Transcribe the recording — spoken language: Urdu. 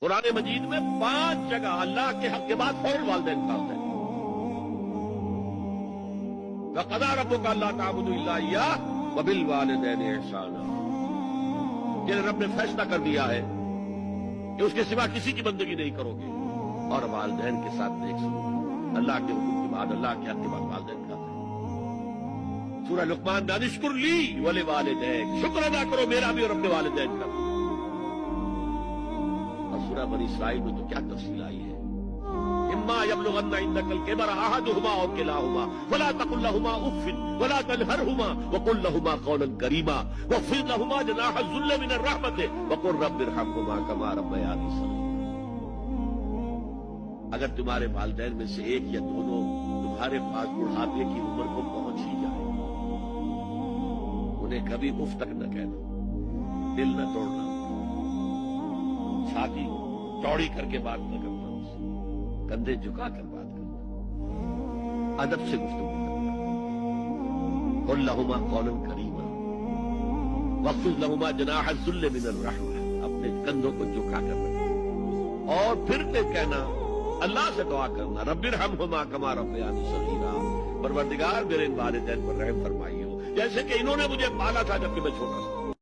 قرآن مجید میں 5 جگہ اللہ کے حق کے بعد فوراً والدین کا آتا ہے۔ وَقَضَىٰ رَبُّكَ أَلَّا تَعْبُدُوا إِلَّا إِيَّاهُ وَبِالْوَالِدَيْنِ إِحْسَانًا۔ کہ رب نے فیصلہ کر دیا ہے کہ اس کے سوا کسی کی بندگی نہیں کرو گے اور والدین کے ساتھ نیک سلوک۔ اللہ کے حکم کے بعد، اللہ کے حق کے بعد والدین کا آتا ہے۔ سورہ لقمان میں اشکر لی وَلِوَالِدَيْكَ، شکر ادا کرو میرا بھی اور اپنے والدین کا بھی۔ سورہ بنی اسرائیل میں تو کیا تفصیل آئی ہے، اما یبلغن عندک الکبر احدہما او کلاہما فلا تقل لهما اف ولا تنہرہما وقل لهما قولا کریما واخفض لهما جناح الذل من الرحمۃ وقل رب ارحمہما کما ربیانی صغیرا۔ اگر تمہارے والدین میں سے ایک یا دونوں تمہارے پاس بڑھاپے کی عمر کو پہنچ ہی جائے، انہیں کبھی اف تک نہ کہنا، دل نہ توڑنا، چھاتی چوڑی کر کے بات نہ کرنا، کندھے جھکا کر بات کرنا، ادب سے گفتگو کرنا۔ قل لهما قولا کریما واخفض لهما جناح الذل من الرحمۃ، اپنے کندھوں کو جھکا کر رکھنا اور پھر سے کہنا، اللہ سے دعا کرنا، رب ارحمہما کما ربیانی صغیرا، پروردگار میرے والدین پر رحم فرمائیو جیسے کہ انہوں نے مجھے پالا تھا جبکہ میں چھوٹا تھا۔